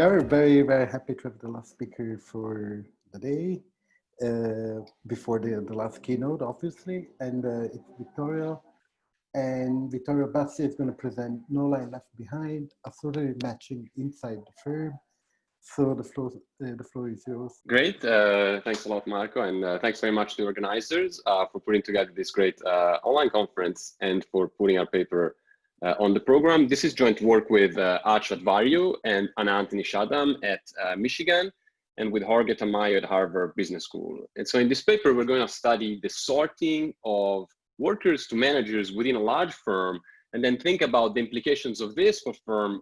are very, very happy to have the last speaker for the day, before the last keynote, obviously, and it's Vittorio. And Vittorio Bassi is going to present No Line Left Behind, Assortative Matching Inside the Firm. So the floor is yours. Great. Thanks a lot, Marco. And thanks very much to the organizers for putting together this great online conference and for putting our paper on the program. This is joint work with Achyuta Adhvaryu and Anant Nyshadham at Michigan and with Jorge Tamayo at Harvard Business School. And so in this paper, we're going to study the sorting of workers to managers within a large firm, and then think about the implications of this for firm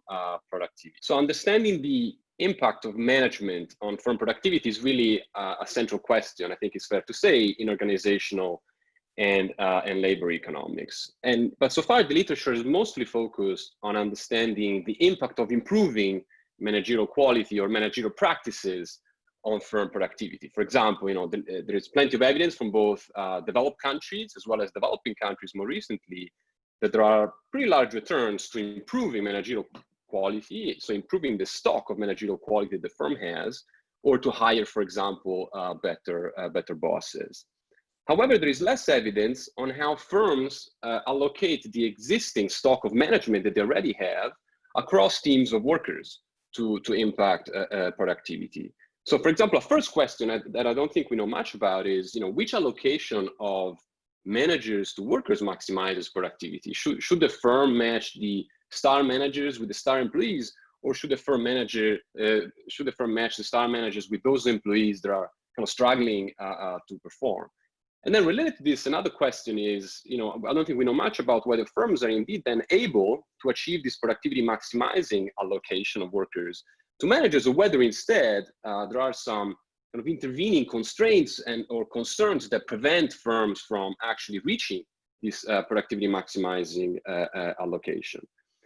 productivity. So understanding the impact of management on firm productivity is really a central question, I think it's fair to say, in organizational and labor economics. But so far, the literature is mostly focused on understanding the impact of improving managerial quality or managerial practices on firm productivity. For example, there is plenty of evidence from both developed countries as well as developing countries more recently that there are pretty large returns to improving managerial quality, so improving the stock of managerial quality the firm has, or to hire, for example, better bosses. However, there is less evidence on how firms allocate the existing stock of management that they already have across teams of workers to impact productivity. So, for example, a first question that I don't think we know much about is, which allocation of managers to workers maximizes productivity? Should the firm match the star managers with the star employees, or should the firm match the star managers with those employees that are kind of struggling to perform? And then related to this, another question is, I don't think we know much about whether firms are indeed then able to achieve this productivity maximizing allocation of workers to managers, or whether instead there are some kind of intervening constraints or concerns that prevent firms from actually reaching this productivity maximizing allocation.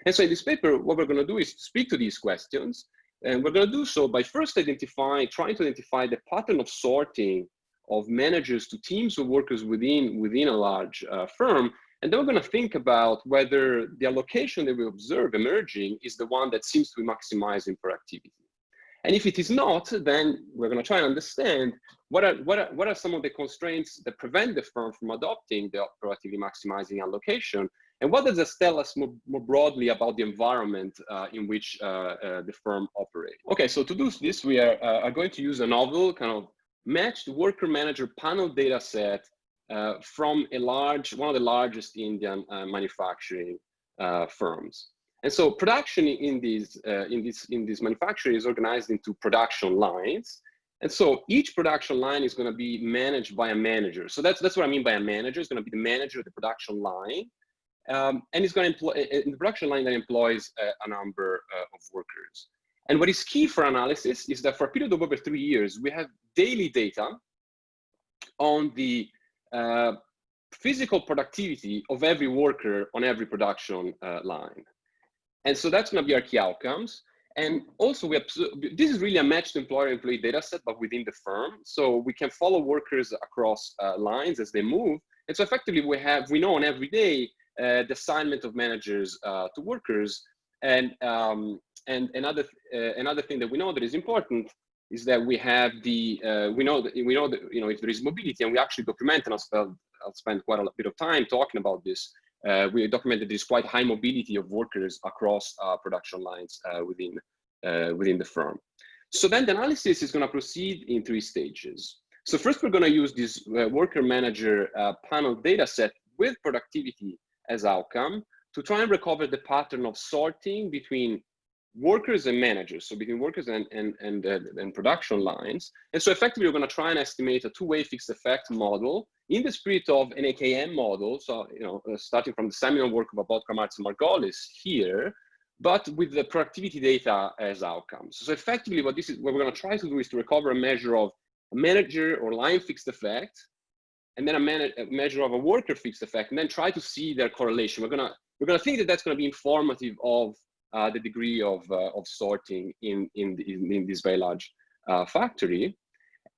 And so in this paper, what we're going to do is speak to these questions, and we're going to do so by first trying to identify the pattern of sorting of managers to teams of workers within a large firm. And then we're going to think about whether the allocation that we observe emerging is the one that seems to be maximizing productivity. And if it is not, then we're going to try and understand what are some of the constraints that prevent the firm from adopting the productivity maximizing allocation, and what does this tell us more broadly about the environment in which the firm operates. Okay, so to do this, we are going to use a novel kind of matched worker manager panel data set from one of the largest Indian manufacturing firms. And so production in this manufacturing is organized into production lines. And so each production line is going to be managed by a manager. So that's what I mean by a manager. It's going to be the manager of the production line. And it's going to employ in the production line that employs a number of workers. And what is key for analysis is that for a period of over 3 years, we have daily data on the physical productivity of every worker on every production line. And so that's going to be our key outcomes. And also this is really a matched employer-employee data set, but within the firm. So we can follow workers across lines as they move. And so effectively we know on every day the assignment of managers to workers. And another thing that we know that is important is that we have we know that if there is mobility, and we actually document, and I'll spend quite a bit of time talking about this. We documented this quite high mobility of workers across production lines within the firm. So then the analysis is going to proceed in 3 stages. So first, we're going to use this worker manager panel data set with productivity as outcome to try and recover the pattern of sorting between workers and managers, so between workers and production lines. And so effectively, we're going to try and estimate a 2-way fixed effect model in the spirit of an AKM model. So, starting from the seminal work of Abodkar, Martz, and Margolis here, but with the productivity data as outcomes. So effectively, what we're going to try to do is to recover a measure of a manager or line fixed effect, and then a measure of a worker fixed effect, and then try to see their correlation. We're going to think that that's going to be informative of the degree of sorting in this very large factory.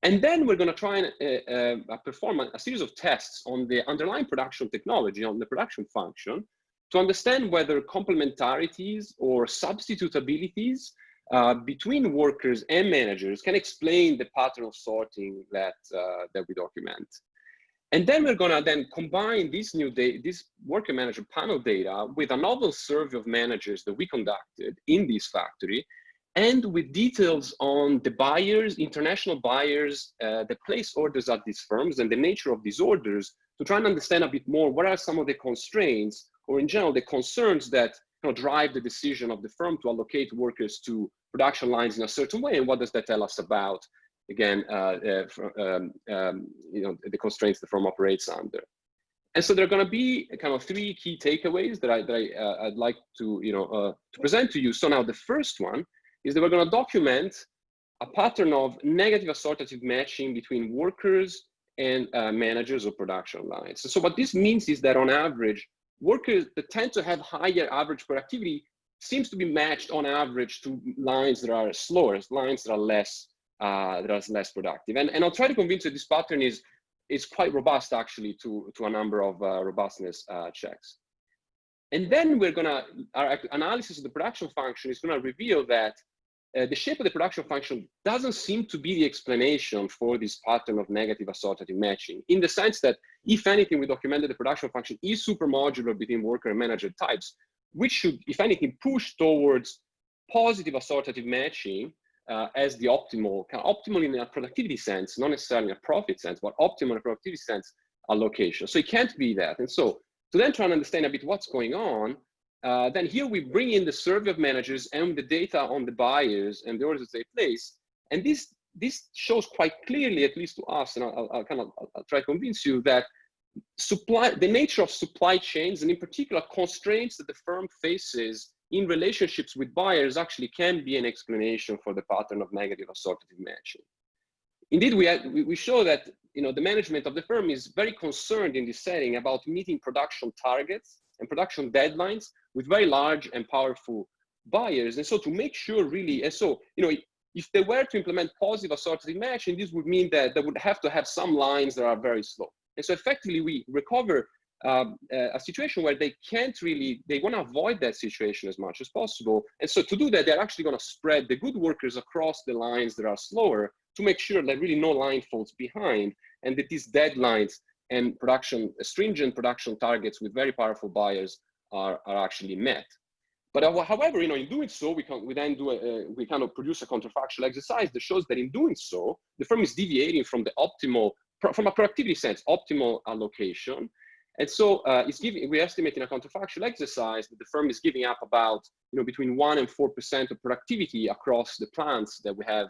And then we're going to try and perform a series of tests on the underlying production technology, on the production function, to understand whether complementarities or substitutabilities between workers and managers can explain the pattern of sorting that we document. And then we're gonna then combine this worker manager panel data with a novel survey of managers that we conducted in this factory, and with details on the buyers, international buyers that place orders at these firms and the nature of these orders, to try and understand a bit more what are some of the constraints, or in general, the concerns that drive the decision of the firm to allocate workers to production lines in a certain way, and what does that tell us about, again, the constraints the firm operates under. And so there are going to be kind of three key takeaways that I'd like to to present to you. So now the first one is that we're going to document a pattern of negative assortative matching between workers and managers of production lines. So what this means is that on average, workers that tend to have higher average productivity seems to be matched on average to lines that are slower, lines that are less productive. And I'll try to convince you this pattern is quite robust actually to a number of robustness checks. And then our analysis of the production function is gonna reveal that the shape of the production function doesn't seem to be the explanation for this pattern of negative assortative matching, in the sense that, if anything, we documented the production function is super modular between worker and manager types, which should, if anything, push towards positive assortative matching as the optimal in a productivity sense, not necessarily in a profit sense, but optimal in a productivity sense allocation. So it can't be that. And so to then try and understand a bit what's going on, then here we bring in the survey of managers and the data on the buyers and the orders they place. And this shows quite clearly, at least to us, and I'll try to convince you, that the nature of supply chains, and in particular constraints that the firm faces in relationships with buyers, actually can be an explanation for the pattern of negative assortative matching. Indeed, we show that the management of the firm is very concerned in this setting about meeting production targets and production deadlines with very large and powerful buyers. And so to make sure really, and so if they were to implement positive assortative matching, this would mean that they would have to have some lines that are very slow. And so effectively we recover a situation where they want to avoid that situation as much as possible. And so to do that, they're actually going to spread the good workers across the lines that are slower, to make sure that really no line falls behind, and that these deadlines and stringent production targets with very powerful buyers are actually met. But however, in doing so, we kind of produce a counterfactual exercise that shows that in doing so, the firm is deviating from the optimal, from a productivity sense, optimal allocation. And so we estimate in a counterfactual exercise that the firm is giving up about between 1% and 4% of productivity across the plants that we have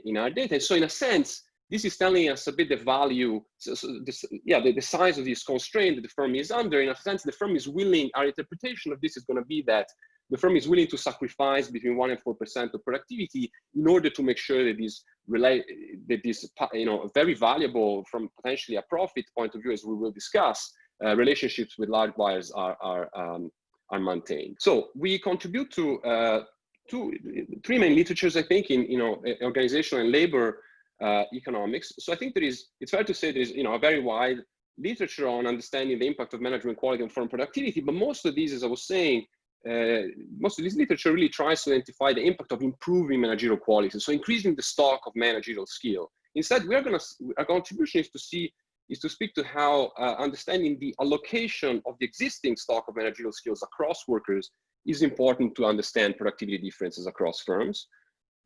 in our data. And so in a sense, this is telling us a bit the value, the size of this constraint that the firm is under. In a sense, the firm is willing, our interpretation of this is going to be that the firm is willing to sacrifice between 1% and 4% of productivity in order to make sure that this very valuable, from potentially a profit point of view, as we will discuss, relationships with large buyers are maintained. So we contribute to three main literatures, I think, in organizational and labor economics. So I think it's fair to say there is a very wide literature on understanding the impact of management quality on firm productivity. But most of these, as I was saying, most of this literature really tries to identify the impact of improving managerial quality, so increasing the stock of managerial skill. Instead, our contribution is to speak to how understanding the allocation of the existing stock of managerial skills across workers is important to understand productivity differences across firms.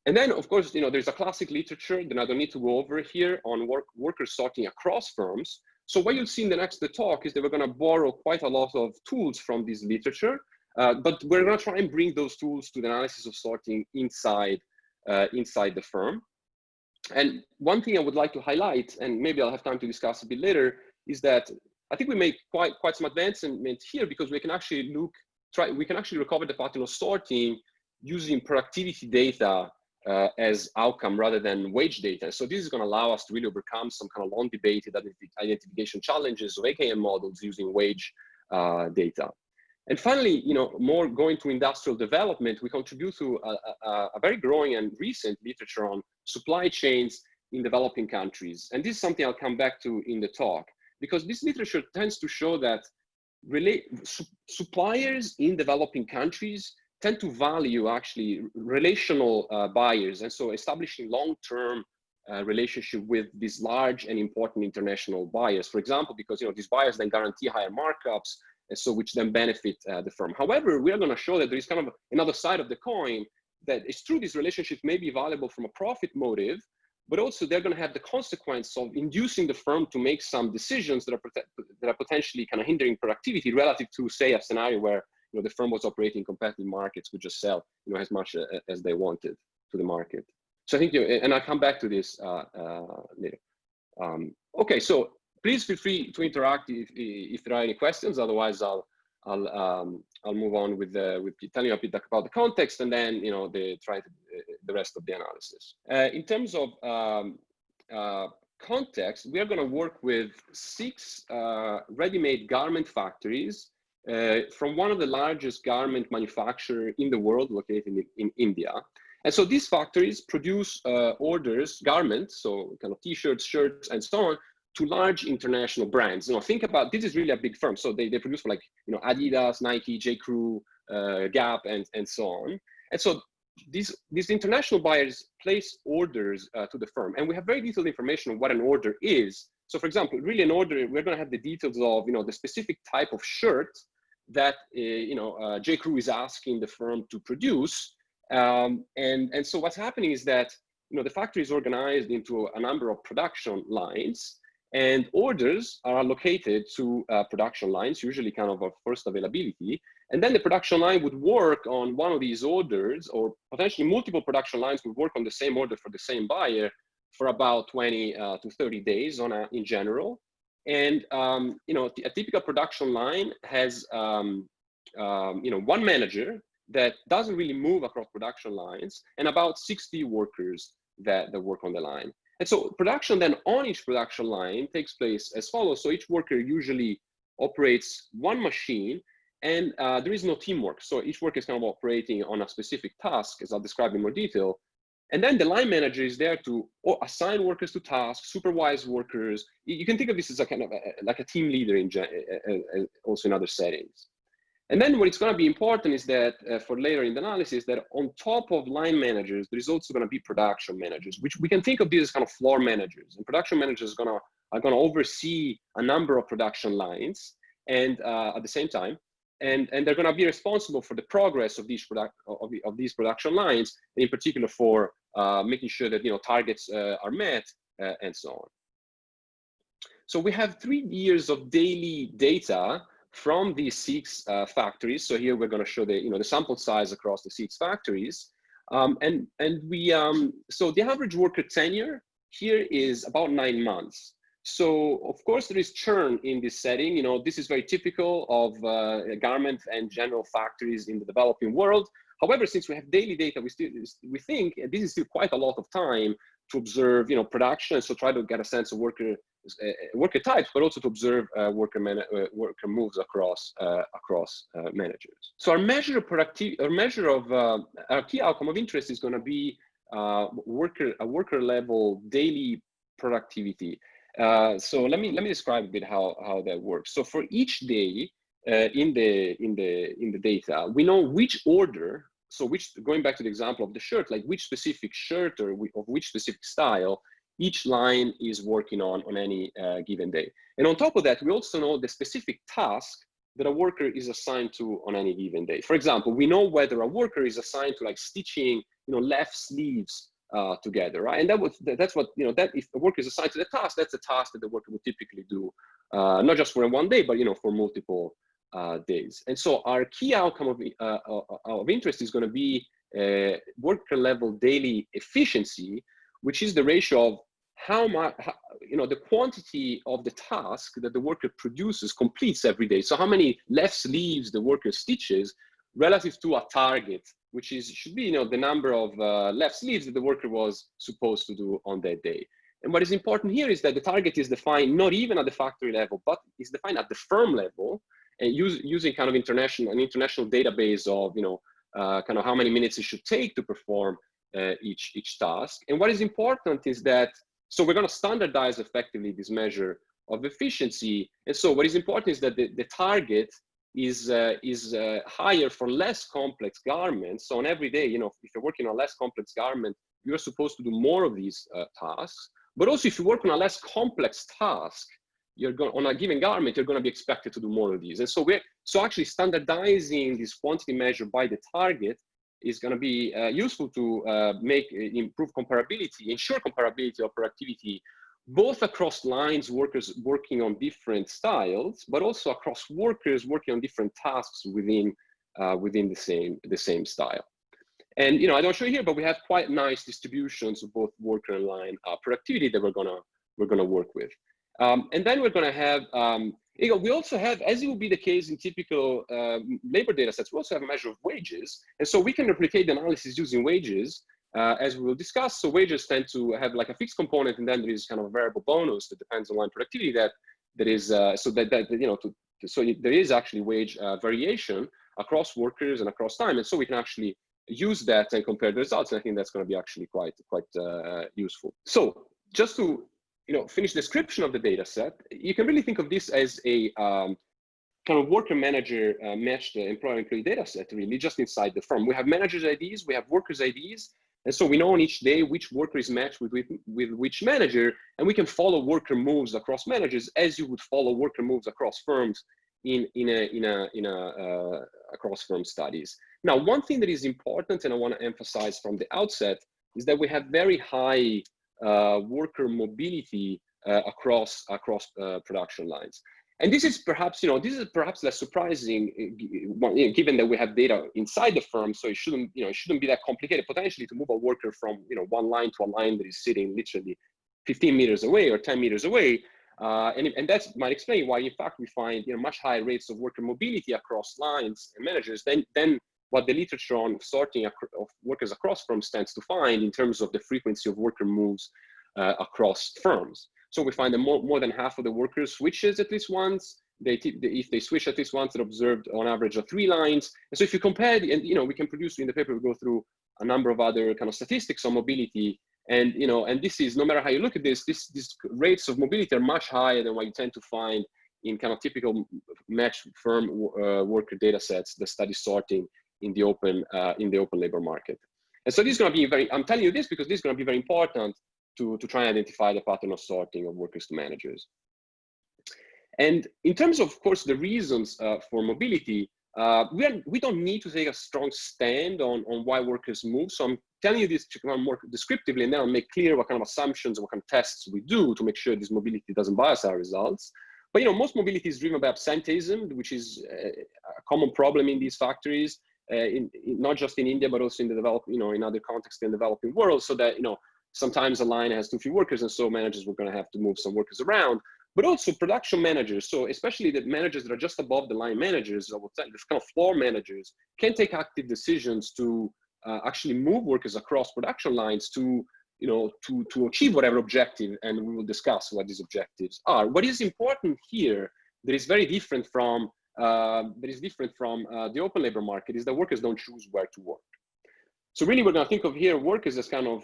And then, of course, there's a classic literature that I don't need to go over here on workers sorting across firms. So what you'll see in the next talk is that we're going to borrow quite a lot of tools from this literature, but we're going to try and bring those tools to the analysis of sorting inside the firm. And one thing I would like to highlight, and maybe I'll have time to discuss a bit later, is that I think we made quite some advancement here, because we can actually recover the pattern of sorting using productivity data as outcome rather than wage data. So this is going to allow us to really overcome some kind of long debated identification challenges of AKM models using wage data. And finally, more going to industrial development, we contribute to a very growing and recent literature on supply chains in developing countries. And this is something I'll come back to in the talk, because this literature tends to show that suppliers in developing countries tend to value actually relational buyers, and so establishing long-term relationship with these large and important international buyers, for example, because these buyers then guarantee higher markups, and so which then benefit the firm. However, we are going to show that there is kind of another side of the coin, that it's true these relationships may be valuable from a profit motive, but also they're going to have the consequence of inducing the firm to make some decisions that are potentially kind of hindering productivity relative to, say, a scenario where the firm was operating in competitive markets, could just sell as much as they wanted to the market. So I think, and I'll come back to this later. Okay, so please feel free to interact if there are any questions. Otherwise, I'll move on with telling you a bit about the context, and then the rest of the analysis. In terms of context, we are going to work with 6 ready-made garment factories from one of the largest garment manufacturers in the world, located in India. And so these factories produce garments, so kind of t-shirts, shirts, and so on, to large international brands. Think about, this is really a big firm. So they produce for like, Adidas, Nike, J. Crew, Gap, and so on. And so these international buyers place orders to the firm. And we have very detailed information on what an order is. So for example, really an order, we're going to have the details of, the specific type of shirt that, J. Crew is asking the firm to produce. And so what's happening is that, the factory is organized into a number of production lines, and orders are allocated to production lines, usually kind of a first availability. And then the production line would work on one of these orders, or potentially multiple production lines would work on the same order for the same buyer for about 20 to 30 days in general. And, a typical production line has, one manager that doesn't really move across production lines, and about 60 workers that work on the line. And so production then on each production line takes place as follows. So each worker usually operates one machine, and there is no teamwork. So each worker is kind of operating on a specific task, as I'll describe in more detail. And then the line manager is there to assign workers to tasks, supervise workers. You can think of this as a kind of like a team leader also in other settings. And then what it's going to be important is that for later in the analysis, that on top of line managers, there is also going to be production managers, which we can think of these as kind of floor managers. And production managers are going to oversee a number of production lines, and at the same time, and they're going to be responsible for the progress of these production lines, and in particular for making sure that targets are met and so on. So we have 3 years of daily data from these 6 factories. So here we're going to show the sample size across the 6 factories, and we so the average worker tenure here is about 9 months. So of course there is churn in this setting. This is very typical of garment and general factories in the developing world. However, since we have daily data, we think this is still quite a lot of time to observe production, so try to get a sense of worker types, but also to observe worker moves across managers. So our measure of productivity, our key outcome of interest is going to be worker level daily productivity. So let me describe a bit how that works. So for each day in the data, we know which order. So going back to the example of the shirt, like which specific shirt or of which specific style each line is working on any given day. And on top of that, we also know the specific task that a worker is assigned to on any given day. For example, we know whether a worker is assigned to like stitching, left sleeves together, right? And that's what that if a worker is assigned to the task, that's a task that the worker would typically do, not just for one day, but for multiple days. And so our key outcome of interest is going to be worker level daily efficiency, which is the ratio of how much, the quantity of the task that the worker completes every day. So how many left sleeves the worker stitches relative to a target, which should be, the number of left sleeves that the worker was supposed to do on that day. And what is important here is that the target is defined not even at the factory level, but is defined at the firm level, and using kind of an international database of, kind of how many minutes it should take to perform each task. And what is important is that, so we're going to standardize effectively this measure of efficiency. And so what is important is that the target is higher for less complex garments. So on every day, if you're working on a less complex garment, you're supposed to do more of these tasks. But also, if you work on a less complex task, on a given garment, you're going to be expected to do more of these. And so actually standardizing this quantity measure by the target is going to be useful to improve comparability, ensure comparability of productivity, both across lines, workers working on different styles, but also across workers working on different tasks within the same style. And I don't show you here, but we have quite nice distributions of both worker and line productivity that we're gonna work with. And then we're gonna have we also have, as it will be the case in typical labor data sets, we also have a measure of wages, and so we can replicate the analysis using wages. As we will discuss, so wages tend to have like a fixed component, and then there is kind of a variable bonus that depends on line productivity. That is so there is actually wage variation across workers and across time, and so we can actually use that and compare the results. And I think that's going to be actually quite useful. So just to finish description of the data set, you can really think of this as a kind of worker manager matched employer-employee data set, really just inside the firm. We have managers' IDs, we have workers' IDs. And so we know on each day which worker is matched with which manager, and we can follow worker moves across managers as you would follow worker moves across firms in across firm studies. Now, one thing that is important, and I want to emphasize from the outset, is that we have very high worker mobility across production lines. And this is perhaps, less surprising, given that we have data inside the firm. So it shouldn't be that complicated potentially to move a worker from, one line to a line that is sitting literally 15 meters away or 10 meters away. And that might explain why, in fact, we find, much higher rates of worker mobility across lines and managers than what the literature on sorting of workers across firms tends to find in terms of the frequency of worker moves across firms. So we find that more than half of the workers switches at least once. If they switch at least once, they're observed on average of 3 lines. And so if you compare, and we can produce in the paper, we go through a number of other kind of statistics on mobility. And and this is, no matter how you look at this, these rates of mobility are much higher than what you tend to find in kind of typical matched firm worker data sets that study sorting in the open labor market. And so this is going to be I'm telling you this because this is going to be very important to try and identify the pattern of sorting of workers to managers. And in terms of course, the reasons for mobility, we don't need to take a strong stand on why workers move. So I'm telling you this more descriptively, and then I'll make clear what kind of assumptions and what kind of tests we do to make sure this mobility doesn't bias our results. But most mobility is driven by absenteeism, which is a common problem in these factories, not just in India, but also in the in other contexts in the developing world. So that sometimes a line has too few workers, and so managers were going to have to move some workers around. But also production managers, so especially the managers that are just above the line managers, or this kind of floor managers, can take active decisions to actually move workers across production lines to achieve whatever objective, and we will discuss what these objectives are. What is important here that is very different from the open labor market is that workers don't choose where to work. So really, we're going to think of here workers as kind of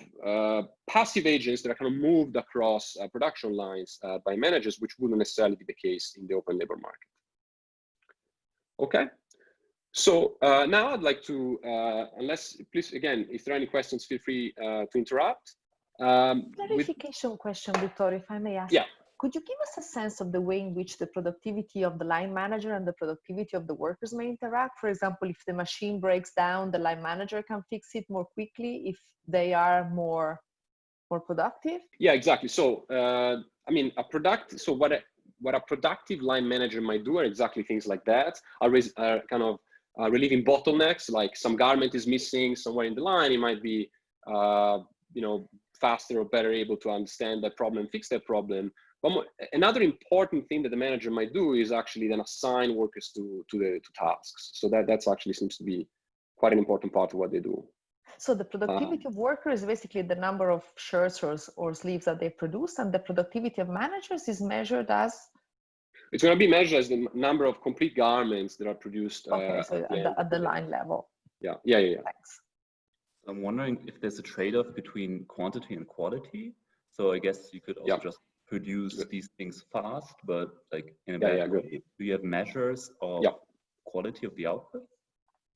passive agents that are kind of moved across production lines by managers, which wouldn't necessarily be the case in the open labor market. Okay. So now I'd like to, please, again, if there are any questions, feel free to interrupt. Clarification question, Vittorio, if I may ask. Yeah. Could you give us a sense of the way in which the productivity of the line manager and the productivity of the workers may interact? For example, if the machine breaks down, the line manager can fix it more quickly if they are more productive? Yeah, exactly. So, I mean, what a productive line manager might do are exactly things like that. Are kind of relieving bottlenecks, like some garment is missing somewhere in the line. It might be, faster or better able to understand that problem, fix that problem. But another important thing that the manager might do is actually then assign workers to tasks. So that's actually seems to be quite an important part of what they do. So the productivity of workers is basically the number of shirts or sleeves that they produce, and the productivity of managers is measured as? It's going to be measured as the number of complete garments that are produced. Okay, so at the line level. Yeah. Thanks. I'm wondering if there's a trade-off between quantity and quality. So I guess you could also just produce these things fast, but like in a bad way. Do you have measures of quality of the output?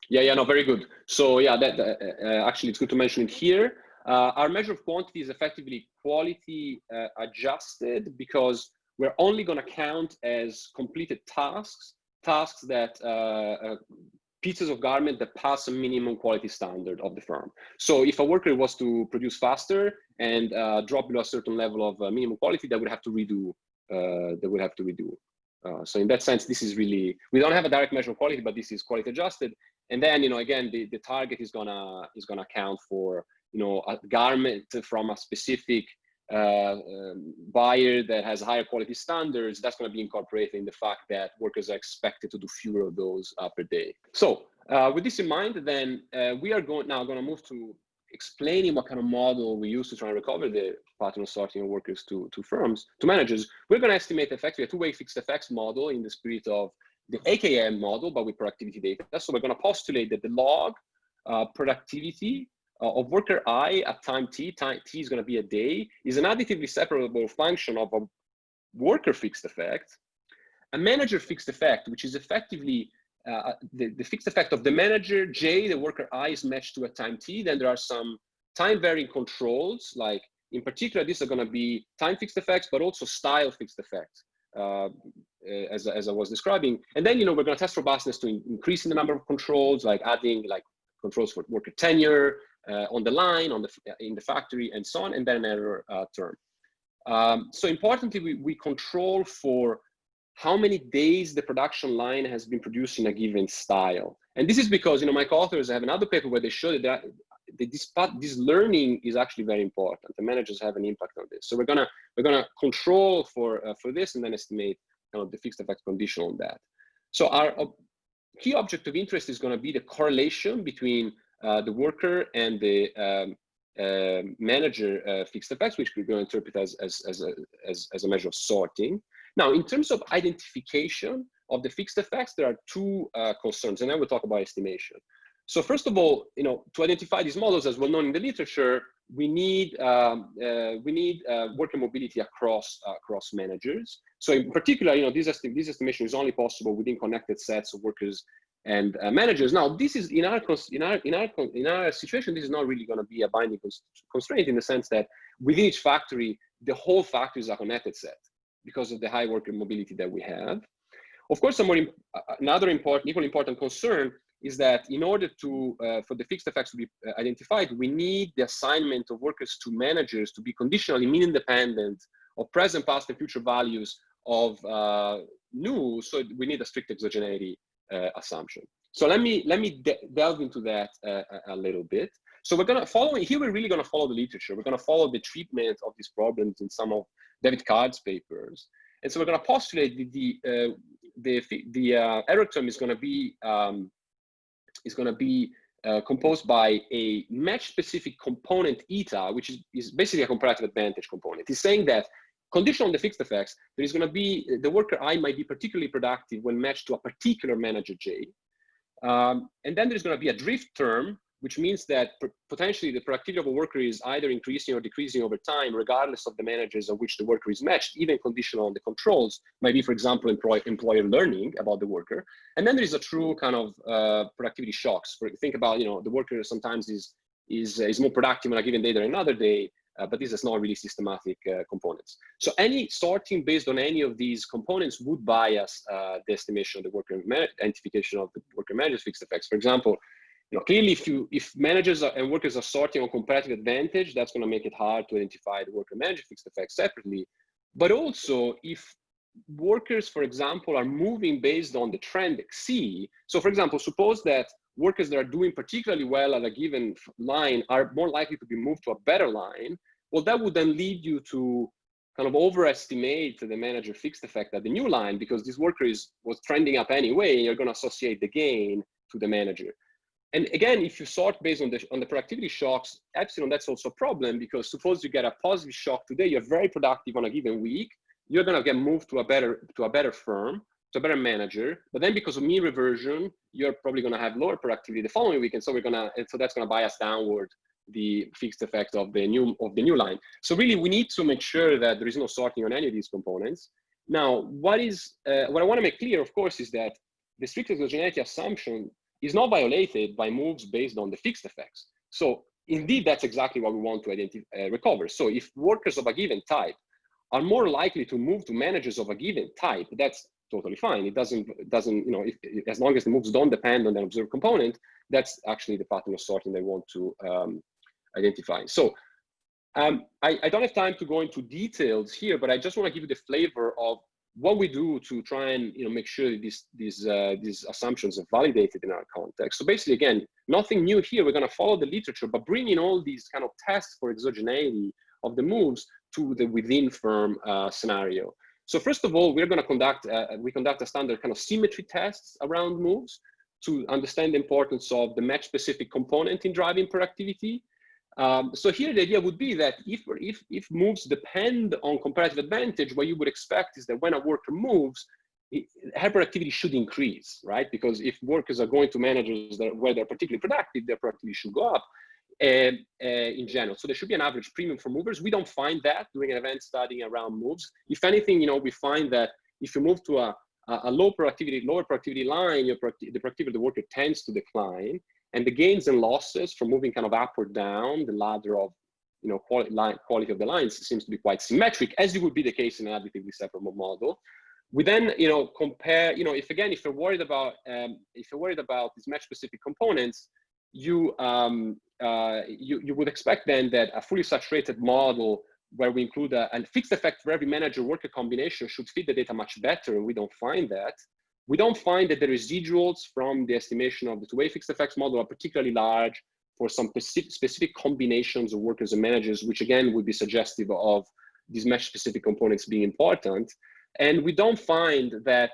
Yeah, no, very good. So yeah, actually it's good to mention it here. Our measure of quantity is effectively quality adjusted, because we're only going to count as completed tasks that pieces of garment that pass a minimum quality standard of the firm. So if a worker was to produce faster and drop below a certain level of minimum quality, they would have to redo. So in that sense, this is really, we don't have a direct measure of quality, but this is quality adjusted. And then, again, the target is gonna count for, a garment from a specific buyer that has higher quality standards. That's going to be incorporated in the fact that workers are expected to do fewer of those per day. So with this in mind, then we are now going to move to explaining what kind of model we use to try and recover the pattern of sorting of workers to firms, to managers. We're going to estimate effectively a two-way fixed effects model in the spirit of the AKM model, but with productivity data. So we're going to postulate that the log productivity of worker I at time t is going to be a day, is an additively separable function of a worker fixed effect, a manager fixed effect, which is effectively the fixed effect of the manager j, the worker I is matched to a time t. Then there are some time varying controls, like in particular, these are going to be time fixed effects, but also style fixed effects, as I was describing. And then, we're going to test robustness to increasing the number of controls, like adding like controls for worker tenure on the line, in the factory, and so on, and then an error term. So importantly, we control for how many days the production line has been producing a given style. And this is because, my co-authors have another paper where they show that this learning is actually very important. The managers have an impact on this. So we're gonna control for this, and then estimate kind of the fixed effect condition on that. So our key object of interest is going to be the correlation between the worker and the manager fixed effects, which we're going to interpret as a measure of sorting. Now, in terms of identification of the fixed effects, there are two concerns, and then we'll talk about estimation. So first of all, to identify these models, as well known in the literature, we need worker mobility across managers. So in particular, this estimation is only possible within connected sets of workers and managers. Now, this is in our situation, this is not really going to be a binding constraint, in the sense that within each factory, the whole factory is a connected set because of the high worker mobility that we have. Of course, another equally important concern is that in order to for the fixed effects to be identified, we need the assignment of workers to managers to be conditionally mean independent of present, past, and future values of new. So we need a strict exogeneity assumption. So let me delve into that a little bit. So we're going to follow here. We're really going to follow the literature. We're going to follow the treatment of these problems in some of David Card's papers. And so we're going to postulate the error term is going to be composed by a match-specific component eta, which is basically a comparative advantage component. It's saying that conditional on the fixed effects, there is going to be the worker I might be particularly productive when matched to a particular manager j. And then there's going to be a drift term, which means that potentially the productivity of a worker is either increasing or decreasing over time, regardless of the managers of which the worker is matched, even conditional on the controls. Might be, for example, employer learning about the worker. And then there is a true kind of productivity shocks. Think about, the worker sometimes is more productive on a given day than another day, but this is not really systematic components. So any sorting based on any of these components would bias the estimation of the worker identification of the worker manager's fixed effects. For example, clearly, if managers and workers are sorting on comparative advantage, that's going to make it hard to identify the worker manager fixed effects separately. But also, if workers, for example, are moving based on the trend C. So, for example, suppose that workers that are doing particularly well at a given line are more likely to be moved to a better line. Well, that would then lead you to kind of overestimate the manager fixed effect at the new line, because this worker was trending up anyway, and you're going to associate the gain to the manager. And again, if you sort based on the productivity shocks, epsilon, that's also a problem, because suppose you get a positive shock today, you're very productive on a given week, you're going to get moved to a better firm, to a better manager. But then because of mean reversion, you're probably going to have lower productivity the following week, and so that's going to bias downward the fixed effect of the new line. So really, we need to make sure that there is no sorting on any of these components. Now, what I want to make clear, of course, is that the strict exogeneity assumption is not violated by moves based on the fixed effects. So indeed, that's exactly what we want to recover. So if workers of a given type are more likely to move to managers of a given type, that's totally fine. It doesn't, as long as the moves don't depend on the observed component, that's actually the pattern of sorting they want to identify. So I don't have time to go into details here, but I just want to give you the flavor of what we do to try and make sure that these assumptions are validated in our context. So basically, again, nothing new here. We're going to follow the literature, but bring in all these kind of tests for exogeneity of the moves to the within firm scenario. So first of all, we're going to conduct a standard kind of symmetry tests around moves to understand the importance of the match-specific component in driving productivity. So here the idea would be that if moves depend on comparative advantage, what you would expect is that when a worker moves, her productivity should increase, right? Because if workers are going to managers where they're particularly productive, their productivity should go up in general. So there should be an average premium for movers. We don't find that doing an event study around moves. If anything, we find that if you move to a lower productivity line, the productivity of the worker tends to decline. And the gains and losses from moving kind of up or down the ladder of quality of the lines seems to be quite symmetric, as it would be the case in an additively separable model. We then compare, if you're worried about these match-specific components, you would expect then that a fully saturated model where we include a fixed effect for every manager-worker combination should fit the data much better, and we don't find that. We don't find that the residuals from the estimation of the two-way fixed effects model are particularly large for some specific combinations of workers and managers, which again would be suggestive of these mesh-specific components being important. And we don't find that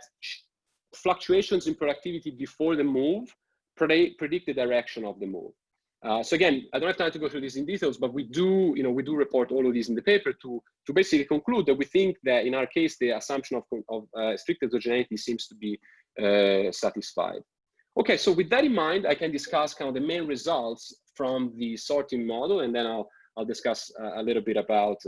fluctuations in productivity before the move predict the direction of the move. So again, I don't have time to go through this in details, but we do report all of these in the paper to basically conclude that we think that in our case, the assumption of strict exogeneity seems to be satisfied. Okay, so with that in mind, I can discuss kind of the main results from the sorting model, and then I'll discuss a little bit about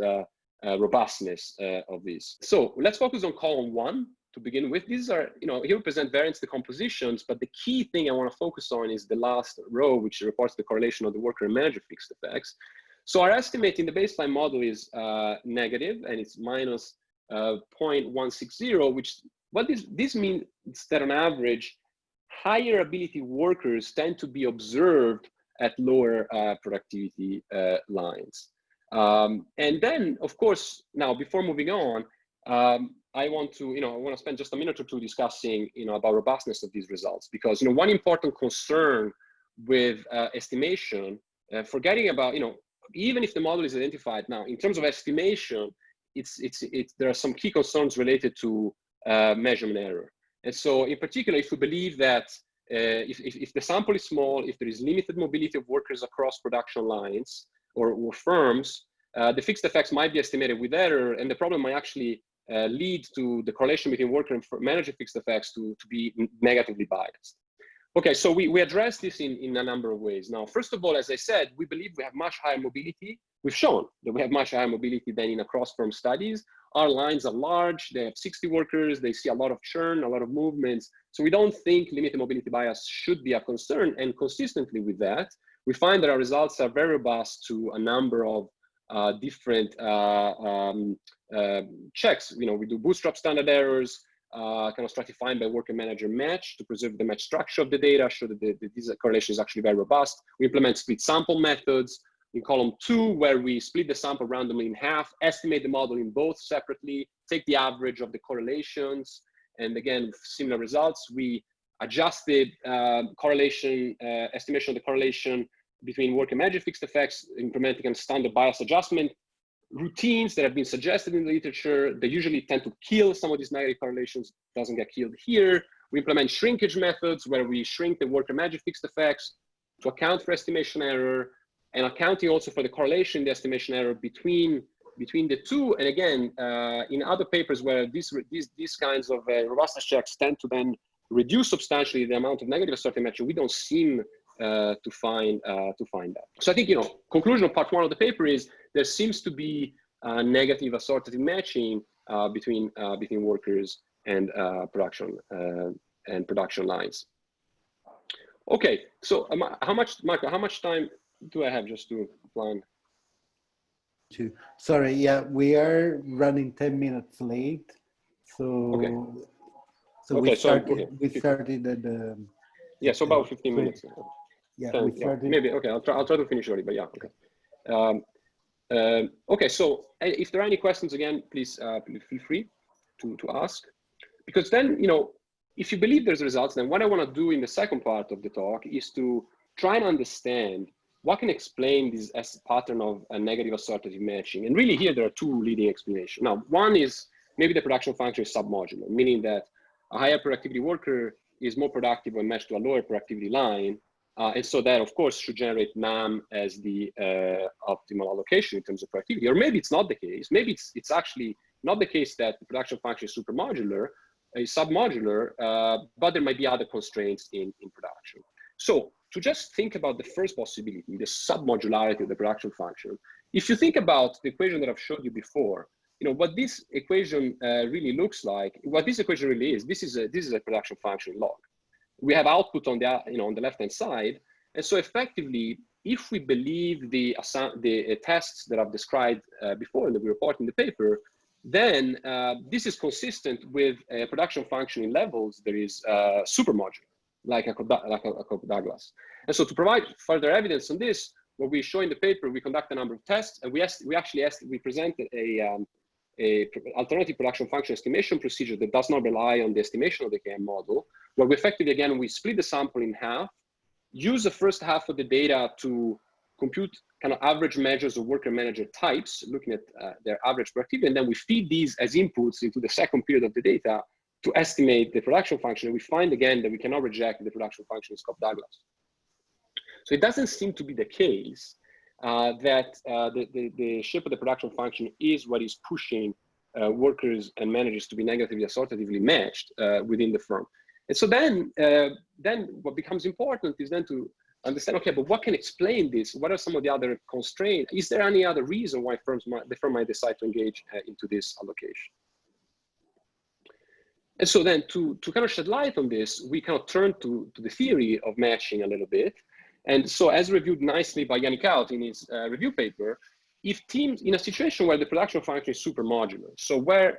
robustness of these. So let's focus on column 1 to begin with. These are, here we present variance decompositions, but the key thing I want to focus on is the last row, which reports the correlation of the worker and manager fixed effects. So our estimate in the baseline model is negative, and it's minus 0.160, which what this means that on average, higher ability workers tend to be observed at lower productivity lines. And then, of course, now before moving on, I want to spend just a minute or two discussing, about robustness of these results, because, one important concern with estimation, forgetting about, even if the model is identified now, in terms of estimation, there are some key concerns related to measurement error. And so in particular, if we believe that if the sample is small, if there is limited mobility of workers across production lines or firms, the fixed effects might be estimated with error, and the problem might actually lead to the correlation between worker and manager fixed effects to be negatively biased. Okay, so we address this in a number of ways. Now, first of all, as I said, we believe we have much higher mobility. We've shown that we have much higher mobility than in across-firm studies. Our lines are large, they have 60 workers, they see a lot of churn, a lot of movements. So we don't think limited mobility bias should be a concern. And consistently with that, we find that our results are very robust to a number of different checks. We do bootstrap standard errors, kind of stratifying by worker manager match to preserve the match structure of the data, show that this correlation is actually very robust. We implement split sample methods in column 2, where we split the sample randomly in half, estimate the model in both separately, take the average of the correlations, and again, similar results. We adjusted correlation, estimation of the correlation between worker manager fixed effects, implementing a standard bias adjustment routines that have been suggested in the literature. They usually tend to kill some of these negative correlations, doesn't get killed here. We implement shrinkage methods where we shrink the worker manager fixed effects to account for estimation error, and accounting also for the correlation, the estimation error between the two. And again, in other papers where these kinds of robustness checks tend to then reduce substantially the amount of negative assortative matching, we don't seem to find that. So I think, conclusion of part 1 of the paper is there seems to be negative assortative matching between workers and production and production lines. Okay, so Marco, how much time do I have just to plan? Sorry, yeah, we are running 10 minutes late. So, okay. So okay, we started at the... Yeah, so about 15 minutes. Yeah, 10, we started... yeah, maybe, okay, I'll try to finish early, but yeah, okay. Okay, so if there are any questions, again, please feel free to ask. Because then, if you believe there's results, then what I want to do in the second part of the talk is to try and understand what can explain this pattern of a negative assortative matching. And really here, there are two leading explanations. Now, one is maybe the production function is submodular, meaning that a higher productivity worker is more productive when matched to a lower productivity line. And so that, of course, should generate NAM as the optimal allocation in terms of productivity. Or maybe it's not the case. Maybe it's actually not the case that the production function is supermodular, is submodular, but there might be other constraints in production. So to just think about the first possibility, the submodularity of the production function, if you think about the equation that I've showed you before, what this equation really looks like, what this equation really is, this is a production function log. We have output on the on the left-hand side, and so effectively, if we believe the tests that I've described before and that we report in the paper, then this is consistent with a production function in levels that is supermodular, like a Cobb-Douglas. And so to provide further evidence on this, what we show in the paper, we conduct a number of tests, and we presented a alternative production function estimation procedure that does not rely on the estimation of the KM model, where we effectively, again, we split the sample in half, use the first half of the data to compute kind of average measures of worker manager types, looking at their average productivity, and then we feed these as inputs into the second period of the data to estimate the production function. And we find again that we cannot reject the production function is Cobb-Douglas. So it doesn't seem to be the case that the shape of the production function is what is pushing workers and managers to be negatively assortatively matched within the firm. And so then what becomes important is then to understand, okay, but what can explain this? What are some of the other constraints? Is there any other reason why the firm might decide to engage into this allocation? And so then to kind of shed light on this, we kind of turn to the theory of matching a little bit. And so as reviewed nicely by Yannick Out in his review paper, if teams, in a situation where the production function is supermodular, so where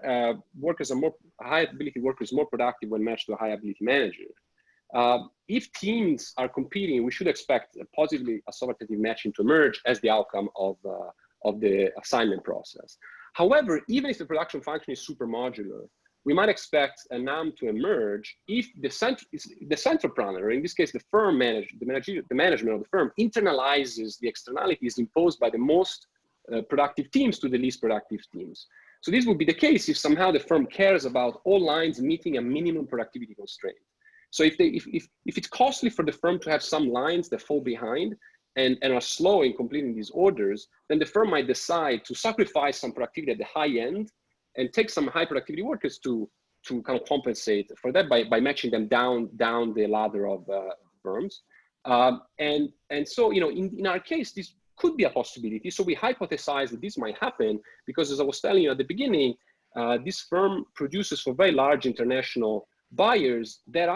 high ability workers more productive when matched to a high ability manager, if teams are competing, we should expect a positively assortative matching to emerge as the outcome of the assignment process. However, even if the production function is supermodular, we might expect a NAM to emerge if the central planner, in this case the firm the management of the firm, internalizes the externalities imposed by the most productive teams to the least productive teams. So this would be the case if somehow the firm cares about all lines meeting a minimum productivity constraint. So if it's costly for the firm to have some lines that fall behind and are slow in completing these orders, then the firm might decide to sacrifice some productivity at the high end and take some high productivity workers to kind of compensate for that by matching them down the ladder of firms. And so, in our case, this could be a possibility. So we hypothesize that this might happen because, as I was telling you at the beginning, this firm produces for very large international buyers that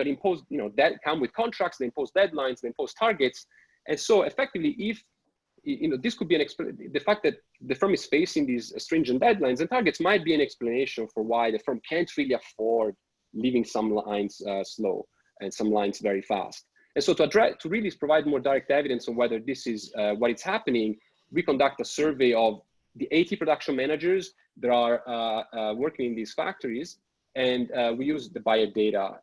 impose, that come with contracts, they impose deadlines, they impose targets. And so effectively, if this could be the fact that the firm is facing these stringent deadlines and targets might be an explanation for why the firm can't really afford leaving some lines slow and some lines very fast. And so to really provide more direct evidence on whether this is what is happening, we conduct a survey of the 80 production managers that are working in these factories. And we use the buyer data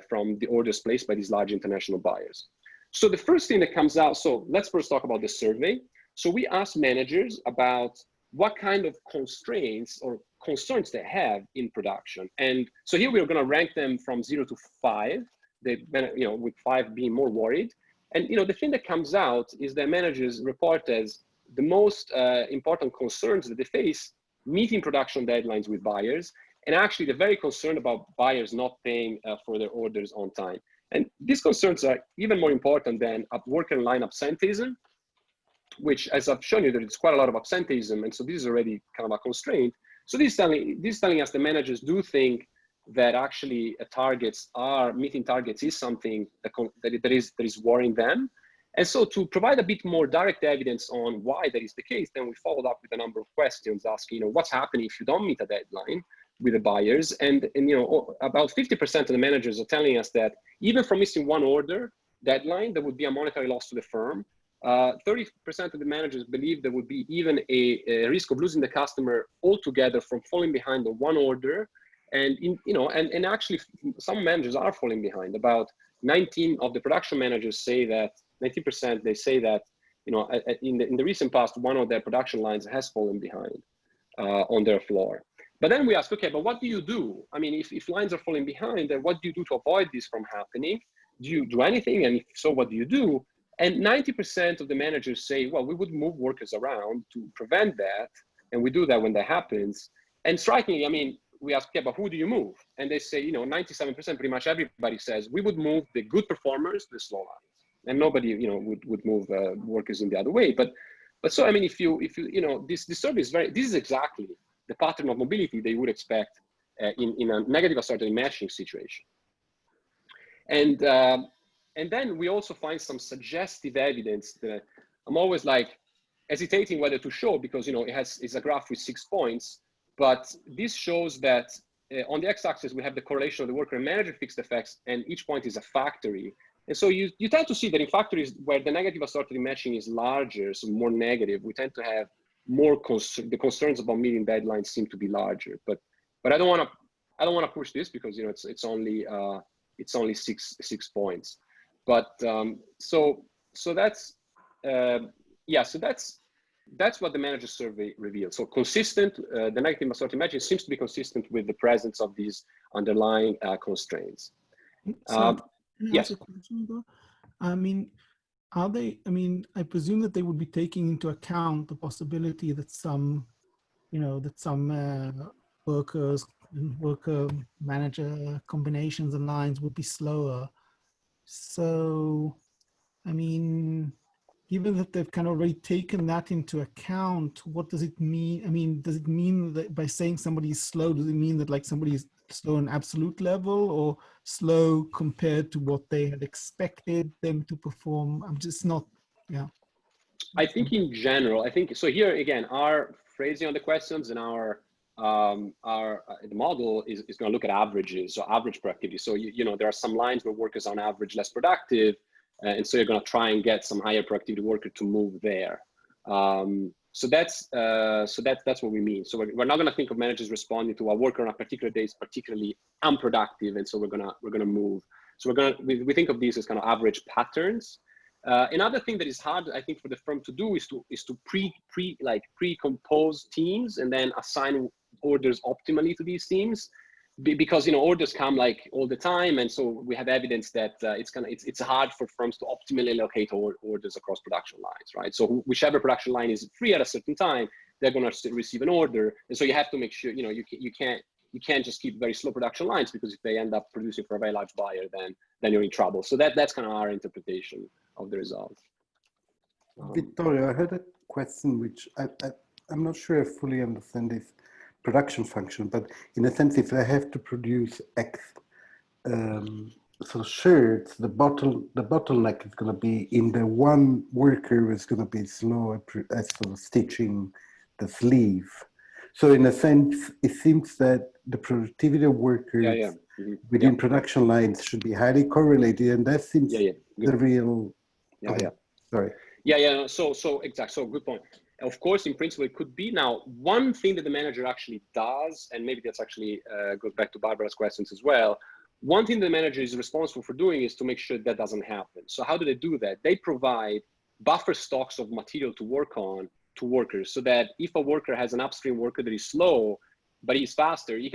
from the orders placed by these large international buyers. So the first thing that comes out, so let's first talk about the survey. So we asked managers about what kind of constraints or concerns they have in production. And so here we're gonna rank them from 0 to 5, with 5 being more worried. And the thing that comes out is that managers report as the most important concerns that they face meeting production deadlines with buyers, and actually they're very concerned about buyers not paying for their orders on time. And these concerns are even more important than worker line absenteeism, which, as I've shown you, there's quite a lot of absenteeism, and so this is already kind of a constraint. So this is telling us the managers do think that actually targets are meeting targets is something that is worrying them. And so to provide a bit more direct evidence on why that is the case, then we followed up with a number of questions asking, what's happening if you don't meet a deadline with the buyers? And about 50% of the managers are telling us that even from missing one order deadline, there would be a monetary loss to the firm. 30% of the managers believe there would be even a risk of losing the customer altogether from falling behind on one order. And and actually some managers are falling behind. About 19 of the production managers say that 90%, they say that, in the recent past, one of their production lines has fallen behind on their floor. But then we ask, okay, but what do you do? I mean, if lines are falling behind, then what do you do to avoid this from happening? Do you do anything? And if so, what do you do? And 90% of the managers say, well, we would move workers around to prevent that. And we do that when that happens. And strikingly, I mean, we ask, okay, but who do you move? And they say, 97%, pretty much everybody says, we would move the good performers to the slow lines. And nobody, would move workers in the other way. But so, I mean, if you this survey is this is exactly the pattern of mobility they would expect in a negative assortative matching situation. And then we also find some suggestive evidence that I'm always like hesitating whether to show, because it's a graph with 6 points, but this shows that on the x-axis we have the correlation of the worker and manager fixed effects, and each point is a factory. And so you tend to see that in factories where the negative assortative matching is larger, so more negative, we tend to have more the concerns about meeting deadlines seem to be larger. But I don't want to push this because it's only 6 points. But so that's that's what the manager survey revealed. So consistent, the negative assortative matching seems to be consistent with the presence of these underlying constraints. Yes. I mean, are they? I mean, I presume that they would be taking into account the possibility that some workers and worker manager combinations and lines would be slower. So, I mean, given that they've kind of already taken that into account, what does it mean? I mean, does it mean that by saying somebody is slow, does it mean that like somebody is slow on absolute level or slow compared to what they had expected them to perform? I'm just not, yeah. I think in general, so here again, our phrasing on the questions and the model is going to look at averages, so average productivity. So, there are some lines where workers on average less productive. And so you're going to try and get some higher productivity worker to move there. So that's what we mean. So we're not going to think of managers responding to a worker on a particular day is particularly unproductive, and so we're gonna move. So we think of these as kind of average patterns. Another thing that is hard, I think, for the firm to do is to pre-compose teams and then assign orders optimally to these teams. Because orders come like all the time, and so we have evidence that it's hard for firms to optimally allocate orders across production lines, right? So whichever production line is free at a certain time, they're going to receive an order, and so you have to make sure you can't just keep very slow production lines, because if they end up producing for a very large buyer, then you're in trouble. So that's kind of our interpretation of the results. Vittorio, I had a question which I'm not sure I fully understand this production function, but in a sense, if I have to produce X so shirts, the bottleneck is going to be in the one worker who is going to be slow at sort of stitching the sleeve. So in a sense, it seems that the productivity of workers within production lines should be highly correlated, and that seems the real. Sorry. So exactly. So good point. Of course, in principle, it could be. Now, one thing that the manager actually does, and maybe that's actually goes back to Barbara's questions as well. One thing the manager is responsible for doing is to make sure that doesn't happen. So how do they do that? They provide buffer stocks of material to work on to workers, so that if a worker has an upstream worker that is slow, but he's faster, the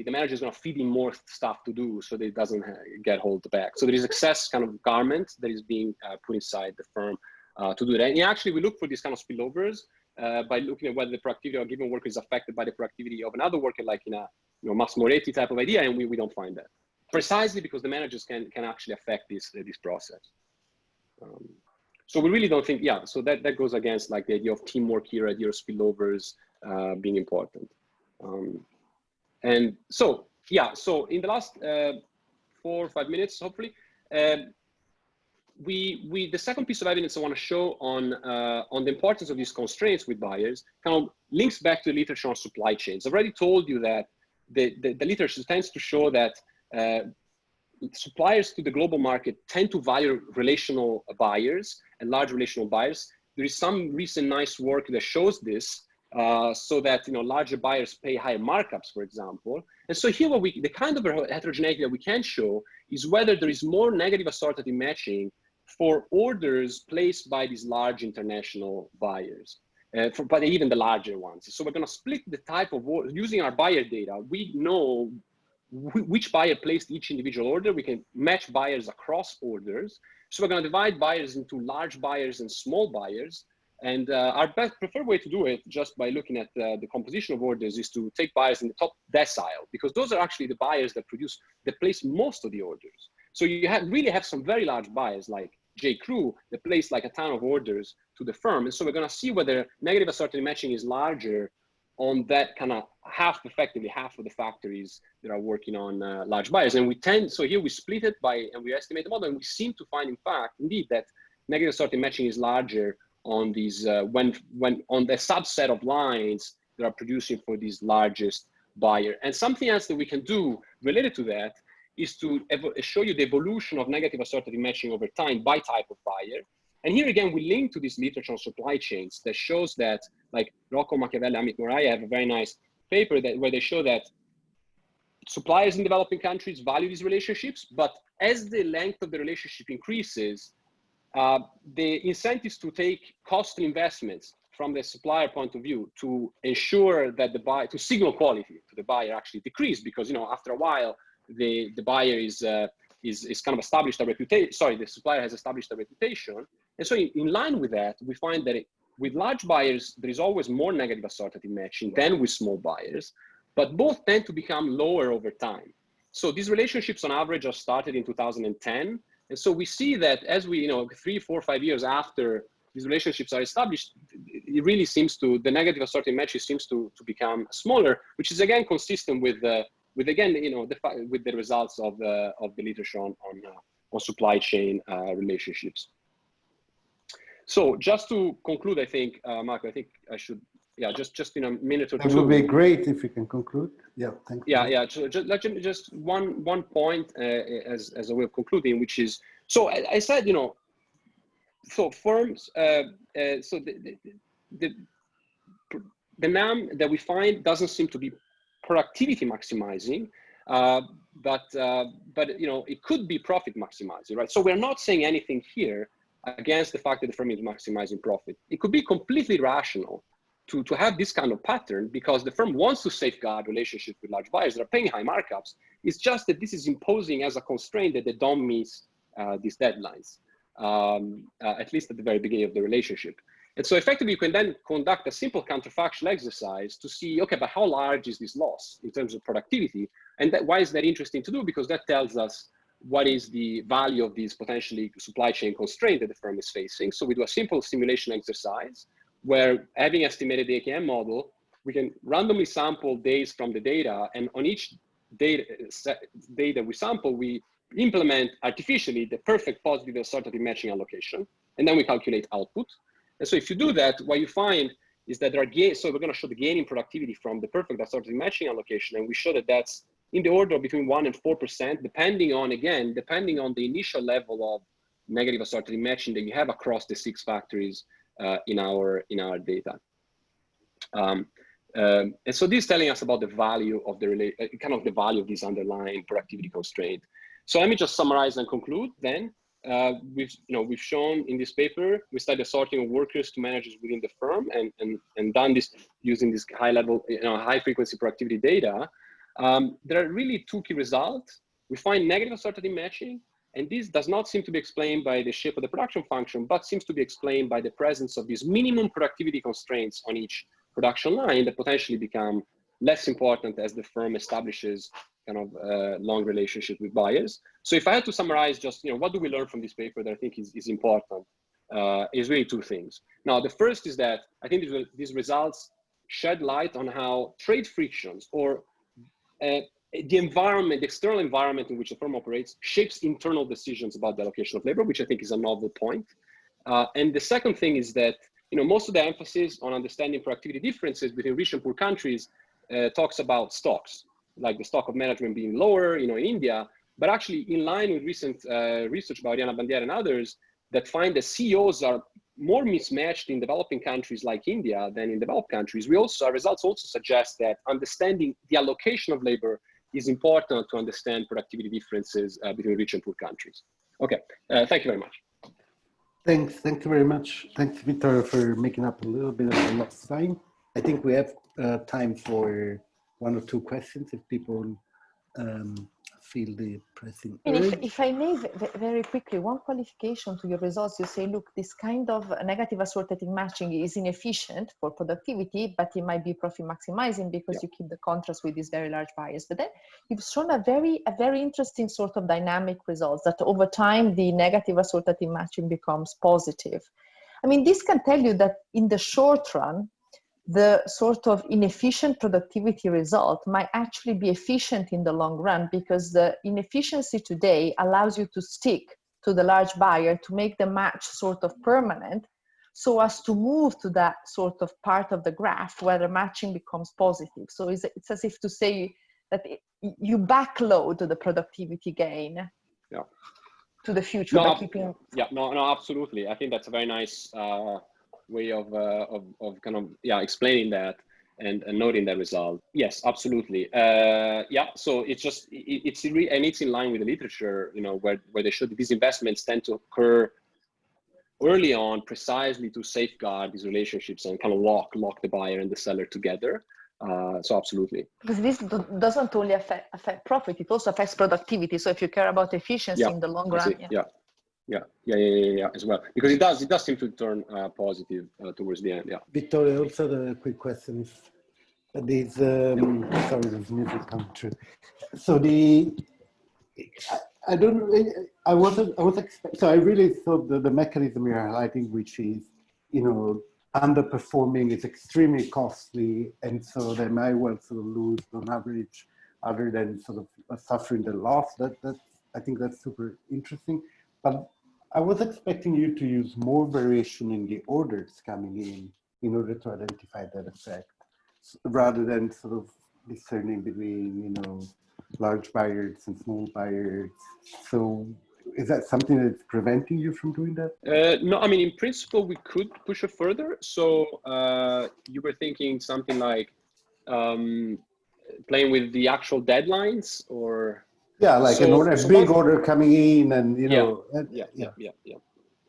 manager is going to feed him more stuff to do so that it doesn't get held back. So there is excess kind of garment that is being put inside the firm to do that. And actually, we look for these kind of spillovers by looking at whether the productivity of a given worker is affected by the productivity of another worker, like in a Max Moretti type of idea, and we don't find that. Precisely because the managers can actually affect this process. So we really don't think, so that goes against like the idea of teamwork here, idea of spillovers being important. And so yeah, so in the last 4 or 5 minutes, hopefully, the second piece of evidence I want to show on the importance of these constraints with buyers kind of links back to the literature on supply chains. I've already told you that the literature tends to show that suppliers to the global market tend to value relational buyers and large relational buyers. There is some recent nice work that shows this, so that larger buyers pay higher markups, for example. And so here, the kind of heterogeneity that we can show is whether there is more negative assortative matching for orders placed by these large international buyers, but even the larger ones. So we're going to split the type of using our buyer data. We know which buyer placed each individual order. We can match buyers across orders. So we're going to divide buyers into large buyers and small buyers. And our preferred way to do it, just by looking at the composition of orders, is to take buyers in the top decile, because those are actually the buyers that place most of the orders. So you really have some very large buyers like J. Crew that place like a ton of orders to the firm. And so we're going to see whether negative assortative matching is larger on that kind of effectively half of the factories that are working on large buyers. And so here we split it and we estimate the model, and we seem to find, in fact, indeed, that negative assortative matching is larger on these, when on the subset of lines that are producing for these largest buyer. And something else that we can do related to that is to show you the evolution of negative assortative matching over time by type of buyer. And here again, we link to this literature on supply chains that shows that, like Rocco Machiavelli, Amit Moraya have a very nice paper where they show that suppliers in developing countries value these relationships, but as the length of the relationship increases, the incentives to take costly investments from the supplier point of view to ensure that to signal quality to the buyer actually decrease, because after a while the buyer is kind of established a reputation. Sorry, the supplier has established a reputation, and so in line with that, we find that with large buyers there is always more negative assortative matching than with small buyers, but both tend to become lower over time. So these relationships on average are started in 2010. And so we see that as we, 3, 4, 5 years after these relationships are established, it really seems the negative assortative matches seems to become smaller, which is again consistent with the results of the literature on supply chain relationships. So just to conclude, I think, Marco, I think I should, just in a minute or two. It would be great if you can conclude. Yeah, thank you. Yeah. So just one point as a way of concluding, which is, so I said, so firms, so the NAM that we find doesn't seem to be productivity maximizing, but it could be profit maximizing, right? So we're not saying anything here against the fact that the firm is maximizing profit. It could be completely rational to have this kind of pattern because the firm wants to safeguard relationships with large buyers that are paying high markups. It's just that this is imposing as a constraint that they don't miss these deadlines, at least at the very beginning of the relationship. And so effectively, you can then conduct a simple counterfactual exercise to see, okay, but how large is this loss in terms of productivity? And why is that interesting to do? Because that tells us what is the value of these potentially supply chain constraint that the firm is facing. So we do a simple simulation exercise where, having estimated the AKM model, we can randomly sample days from the data, and on each data we sample, we implement artificially the perfect positive assortative matching allocation, and then we calculate output. And so if you do that, what you find is that there are gains. So we're going to show the gain in productivity from the perfect assortative matching allocation, and we show that that's in the order of between 1% and 4%, depending on the initial level of negative assortative matching that you have across the 6 factories in our data. And so this is telling us about the value of the value of this underlying productivity constraint. So let me just summarize and conclude then. We've shown in this paper, we studied the sorting of workers to managers within the firm and done this using this high frequency productivity data. There are really 2 key results. We find negative assortative matching, and this does not seem to be explained by the shape of the production function, but seems to be explained by the presence of these minimum productivity constraints on each production line that potentially become less important as the firm establishes kind of long relationship with buyers. So if I had to summarize just, what do we learn from this paper that I think is important, is really 2 things. Now, the first is that I think these results shed light on how trade frictions or the environment, the external environment in which the firm operates shapes internal decisions about the allocation of labor, which I think is a novel point. And the second thing is that, most of the emphasis on understanding productivity differences between rich and poor countries talks about stocks, like the stock of management being lower, in India, but actually in line with recent research by Oriana Bandiera and others that find that CEOs are more mismatched in developing countries like India than in developed countries. Our results also suggest that understanding the allocation of labor is important to understand productivity differences between rich and poor countries. Okay, thank you very much. Thank you very much. Thanks, Vittorio, for making up a little bit of the lost time. I think we have time for one or two questions if people feel the pressing urge. If I may very quickly, one qualification to your results, you say, look, this kind of negative assortative matching is inefficient for productivity, but it might be profit maximizing because you keep the contrast with these very large buyers. But then you've shown a very interesting sort of dynamic results that over time, the negative assortative matching becomes positive. I mean, this can tell you that in the short run, the sort of inefficient productivity result might actually be efficient in the long run, because the inefficiency today allows you to stick to the large buyer to make the match sort of permanent, so as to move to that sort of part of the graph where the matching becomes positive. So it's as if to say that you backload the productivity gain to the future. No, absolutely. I think that's a very nice way of kind of explaining that and noting that result. Yes, absolutely. So it's in line with the literature, where they should, these investments tend to occur early on precisely to safeguard these relationships and kind of lock the buyer and the seller together. So absolutely. Because this doesn't only affect profit, it also affects productivity. So if you care about efficiency in the long run. As well, because it does seem to turn positive towards the end. Vittorio, also a quick question. These sorry, there's music coming through. So I really thought the mechanism you're highlighting, which is underperforming, is extremely costly, and so they might well sort of lose on average, other than sort of suffering the loss. I think that's super interesting. But I was expecting you to use more variation in the orders coming in order to identify that effect, rather than sort of discerning between, large buyers and small buyers. So is that something that's preventing you from doing that? No, I mean, in principle, we could push it further. So you were thinking something like playing with the actual deadlines, or? Yeah, like a big order coming in, and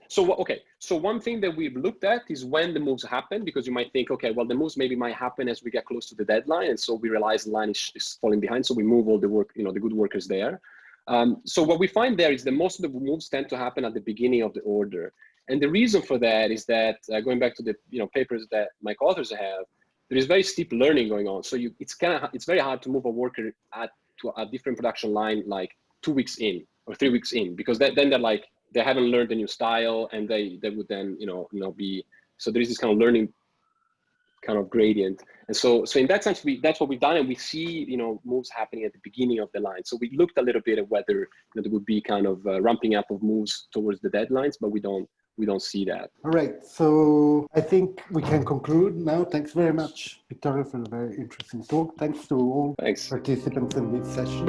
So one thing that we've looked at is when the moves happen, because you might think, okay, well, the moves might happen as we get close to the deadline, and so we realize the line is falling behind, so we move all the work, the good workers there. So what we find there is that most of the moves tend to happen at the beginning of the order, and the reason for that is that going back to the papers that my co-authors have, there is very steep learning going on. So it's very hard to move a worker to a different production line like 2 weeks in or 3 weeks in, because then they're like, they haven't learned a new style, and they would then be, so there is this kind of learning kind of gradient. And so in that sense, that's what we've done, and we see moves happening at the beginning of the line. So we looked a little bit at whether there would be kind of ramping up of moves towards the deadlines, but we don't see that. All right, so I think we can conclude now. Thanks very much, Vittorio, for a very interesting talk. Thanks to all participants in this session.